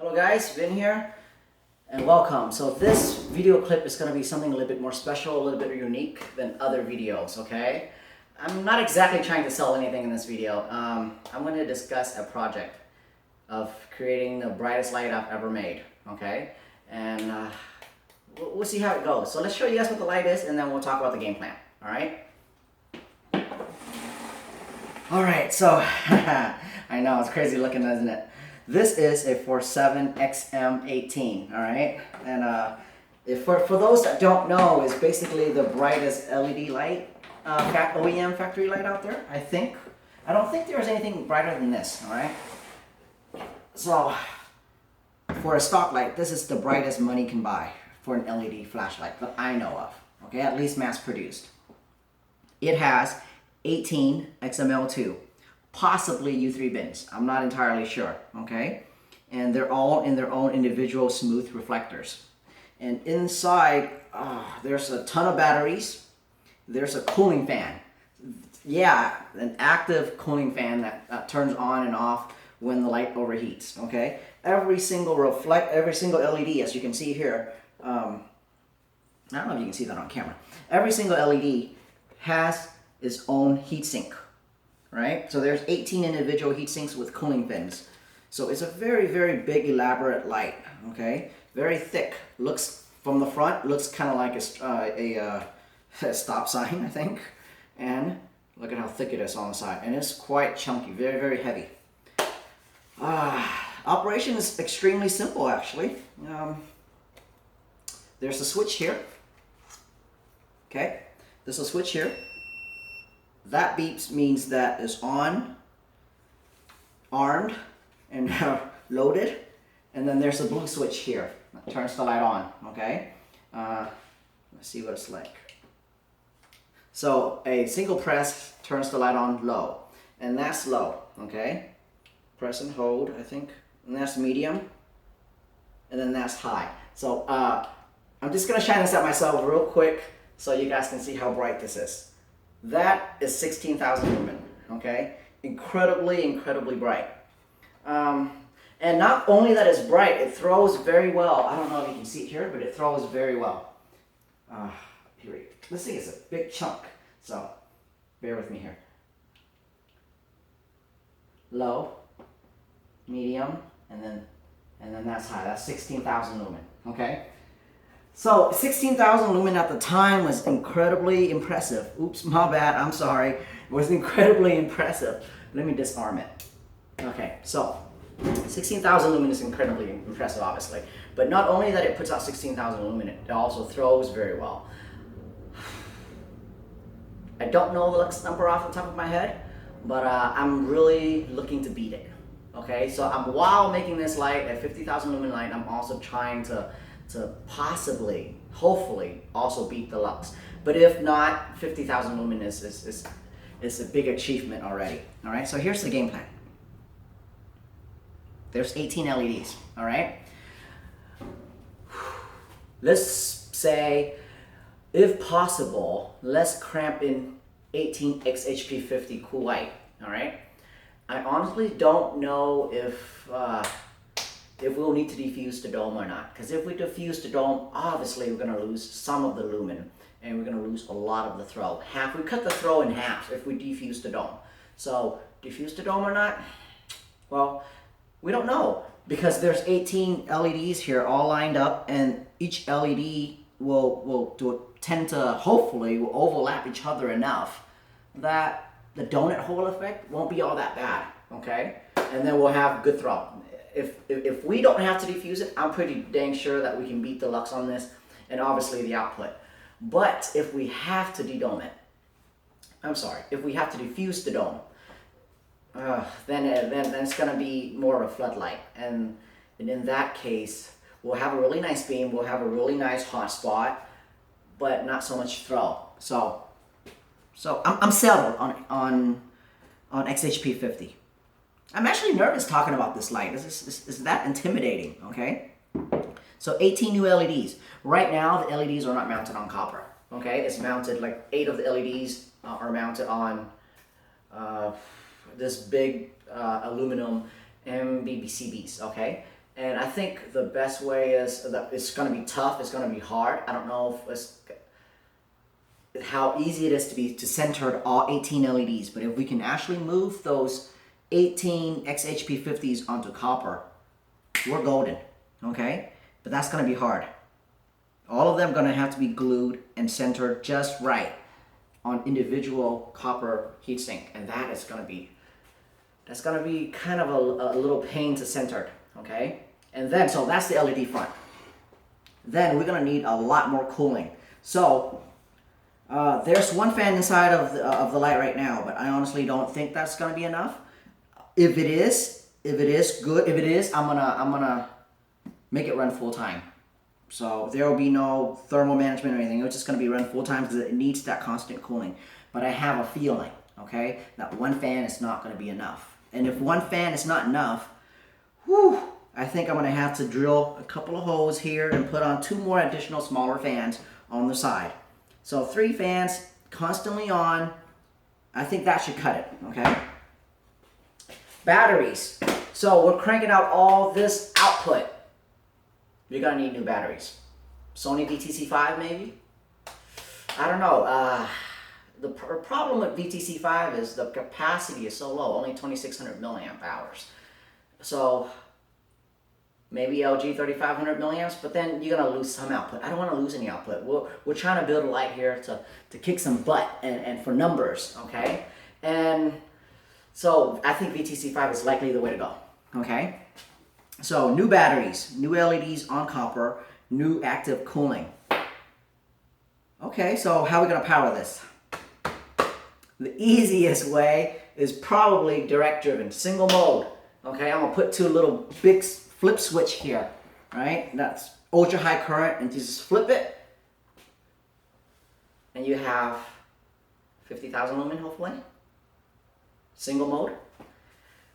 Hello guys, Vin here, and welcome. So this video clip is going to be something a little bit more special, a little bit unique than other videos, okay? I'm not exactly trying to sell anything in this video. I'm going to discuss a project of creating the brightest light I've ever made, okay? And we'll see how it goes. So let's show you guys what the light is, and then we'll talk about the game plan, alright? Alright, so I know it's crazy looking, isn't it? This is a 47 XM18, alright? And for those that don't know, it's basically the brightest LED light, OEM factory light out there, I think. I don't think there's anything brighter than this, alright? So, for a stock light, this is the brightest money can buy for an LED flashlight that I know of, okay? At least mass produced. It has 18 XML2. Possibly U3 bins. I'm not entirely sure, okay? And they're all in their own individual smooth reflectors. And inside, there's a ton of batteries. There's a cooling fan. Yeah, an active cooling fan that turns on and off when the light overheats, okay? Every single LED, as you can see here, I don't know if you can see that on camera. Every single LED has its own heatsink. Right? So there's 18 individual heat sinks with cooling fins. So it's a very, very big, elaborate light, okay? Very thick. Looks, from the front, looks kind of like a stop sign, I think. And look at how thick it is on the side. And it's quite chunky, very, very heavy. Operation is extremely simple, actually. There's a switch here. Okay? There's a switch here. That beeps means that it's on, armed, and loaded. And then there's a blue switch here that turns the light on, okay? Let's see what it's like. So a single press turns the light on low, and that's low, okay? Press and hold, I think, and that's medium, and then that's high. So I'm just gonna shine this at myself real quick so you guys can see how bright this is. That is 16,000 lumen, okay? Incredibly, incredibly bright. And not only that it's bright, it throws very well. I don't know if you can see it here, but it throws very well. This thing is a big chunk, so bear with me here. Low, medium, and then that's high. That's 16,000 lumen, okay? So 16,000 lumen at the time was incredibly impressive. Oops, my bad, I'm sorry. It was incredibly impressive. Let me disarm it. Okay, so 16,000 lumen is incredibly impressive, obviously. But not only that it puts out 16,000 lumen, it also throws very well. I don't know the Lux number off the top of my head, but I'm really looking to beat it. Okay, so while making this light, a 50,000 lumen light, I'm also trying to possibly, hopefully, also beat the Lux. But if not, 50,000 lumen is a big achievement already. All right, so here's the game plan. There's 18 LEDs, all right? Let's say, if possible, let's cramp in 18 XHP50 cool light, all right? I honestly don't know if we'll need to defuse the dome or not. Because if we defuse the dome, obviously we're going to lose some of the lumen. And we're going to lose a lot of the throw. We cut the throw in half if we defuse the dome. So, defuse the dome or not? Well, we don't know. Because there's 18 LEDs here all lined up. And each LED will tend to, hopefully, will overlap each other enough that the donut hole effect won't be all that bad. Okay? And then we'll have good throw. If we don't have to defuse it, I'm pretty dang sure that we can beat the Lux on this, and obviously the output. But if we have to de-dome it, if we have to defuse the dome, then it's going to be more of a floodlight. And in that case, we'll have a really nice beam, we'll have a really nice hot spot, but not so much throw. So I'm settled on XHP50. I'm actually nervous talking about this light. Is that intimidating, okay? So 18 new LEDs. Right now, the LEDs are not mounted on copper, okay? It's mounted, like 8 of the LEDs are mounted on this big aluminum MBCBs, okay? And I think the best way is that it's going to be tough. It's going to be hard. I don't know if it's how easy it is to center all 18 LEDs. But if we can actually move those 18 XHP50s onto copper, we're golden. Okay? But that's going to be hard. All of them are going to have to be glued and centered just right on individual copper heatsink, and that's going to be kind of a little pain to center. Okay, and then so that's the LED front. Then we're going to need a lot more cooling. So there's one fan inside of the light right now, but I honestly don't think that's going to be enough. If it is good, I'm gonna make it run full time. So there will be no thermal management or anything. It's just going to be run full time because it needs that constant cooling. But I have a feeling, okay, that one fan is not going to be enough. And if one fan is not enough, whew, I think I'm going to have to drill a couple of holes here and put on 2 more additional smaller fans on the side. So 3 fans constantly on. I think that should cut it, okay? Batteries. So we're cranking out all this output. You're going to need new batteries. Sony VTC5 maybe? I don't know. The problem with VTC5 is the capacity is so low, only 2,600 milliamp hours. So maybe LG 3,500 milliamps, but then you're going to lose some output. I don't want to lose any output. We're trying to build a light here to kick some butt and for numbers, okay? And so I think VTC5 is likely the way to go, okay? So new batteries, new LEDs on copper, new active cooling. Okay, so how are we going to power this? The easiest way is probably direct driven, single mode. Okay, I'm going to put 2 little big flip switch here, right? That's ultra high current, and just flip it. And you have 50,000 lumen, hopefully. Single mode.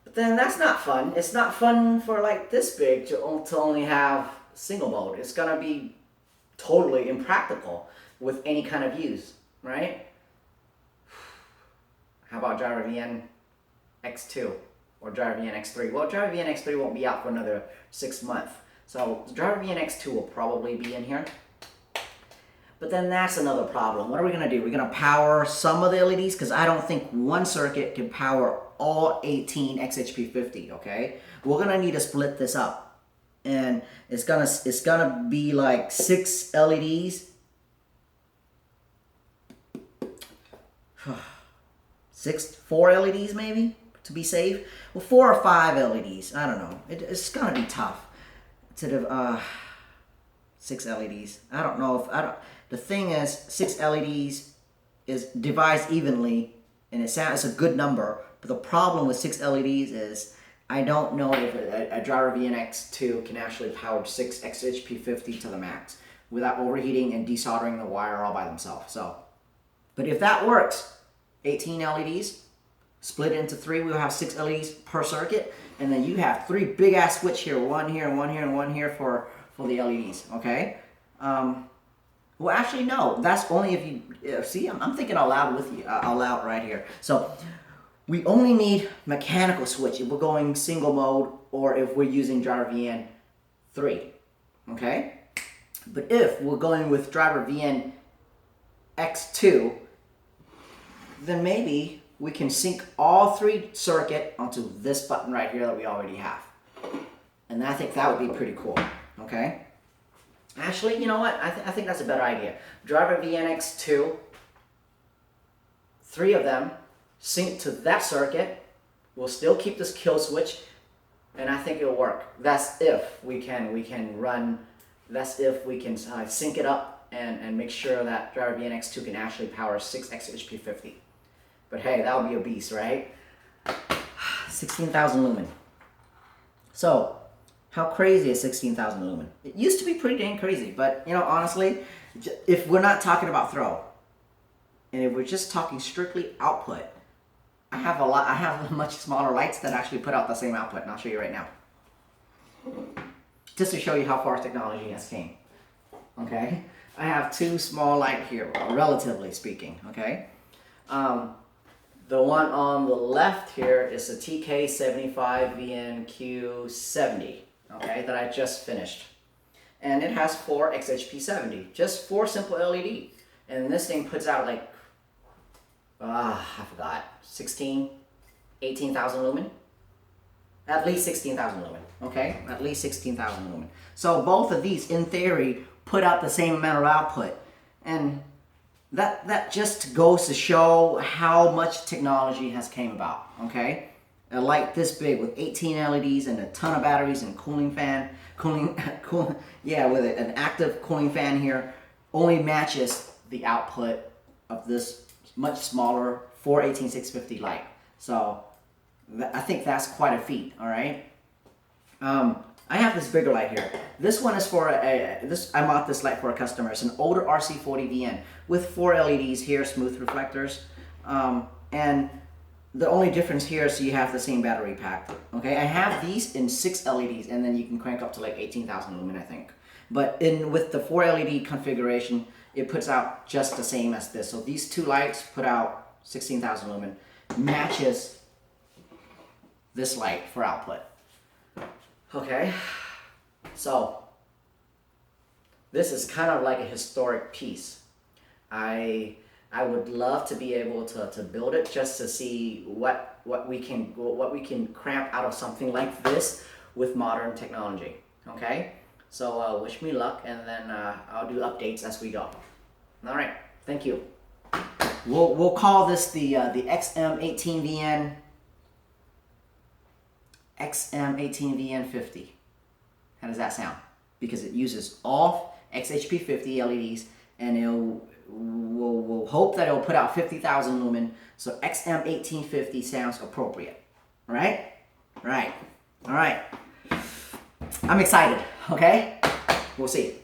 But then that's not fun. It's not fun for like this big to only have single mode. It's going to be totally impractical with any kind of use, right? How about Driver VN X2 or Driver VN X3? Well, Driver VN X3 won't be out for another 6 months. So Driver VN X2 will probably be in here. But then that's another problem. What are we going to do? We're going to power some of the LEDs because I don't think one circuit can power all 18 XHP50, okay? We're going to need to split this up. And it's gonna be like 6 LEDs. 4 LEDs maybe, to be safe. Well, 4 or 5 LEDs. I don't know. It's gonna be tough. Instead of 6 LEDs. I don't know if the thing is 6 LEDs is divided evenly, and it's a good number. But the problem with 6 LEDs is I don't know if a Driver VNX2 can actually power 6 XHP50 to the max without overheating and desoldering the wire all by themselves. So, but if that works, 18 LEDs, split into 3, we'll have 6 LEDs per circuit, and then you have 3 big ass switch here, one here, one here, and one here for the LEDs, okay? Well, actually, no, that's only if you, see, I'm thinking out loud with you, out loud right here. So, we only need mechanical switch if we're going single mode or if we're using Driver VN 3, okay? But if we're going with Driver VN X2, then maybe we can sync all 3 circuit onto this button right here that we already have. And I think that would be pretty cool, okay? Actually, you know what? I think that's a better idea. Driver VN X2, 3 of them, sync to that circuit. We'll still keep this kill switch, and I think it'll work. That's if we can run. That's if we can sync it up and make sure that Driver VN X2 can actually power 6 XHP50. But hey, that would be a beast, right? 16,000 lumen. So, how crazy is 16,000 lumen? It used to be pretty dang crazy, but you know, honestly, if we're not talking about throw, and if we're just talking strictly output, I have much smaller lights that actually put out the same output, and I'll show you right now. Just to show you how far technology has came. Okay? I have 2 small light here, relatively speaking, okay? The one on the left here is a XM18vn50. okay, that I just finished. And it has 4 XHP70, just 4 simple LED. And this thing puts out like, I forgot, 18,000 lumen? At least 16,000 lumen, okay? At least 16,000 lumen. So both of these, in theory, put out the same amount of output. And that just goes to show how much technology has came about, okay? A light this big with 18 LEDs and a ton of batteries and cooling fan, with an active cooling fan here, only matches the output of this much smaller 4 18650 light. So I think that's quite a feat, all right? I have this bigger light here. This one is for I bought this light for a customer. It's an older RC40VN with 4 LEDs here, smooth reflectors. And the only difference here is you have the same battery pack. Okay, I have these in 6 LEDs, and then you can crank up to like 18,000 lumen, I think. But with the 4 LED configuration, it puts out just the same as this. So these two lights put out 16,000 lumen, matches this light for output. Okay, so this is kind of like a historic piece. I would love to be able to build it just to see what we can cramp out of something like this with modern technology. Okay, so wish me luck, and then I'll do updates as we go. All right, thank you. We'll call this the XM18vn50. How does that sound? Because it uses all XHP50 LEDs, and we'll hope that it'll put out 50,000 lumen. So XM1850 sounds appropriate, right? Right. All right. I'm excited. Okay, we'll see.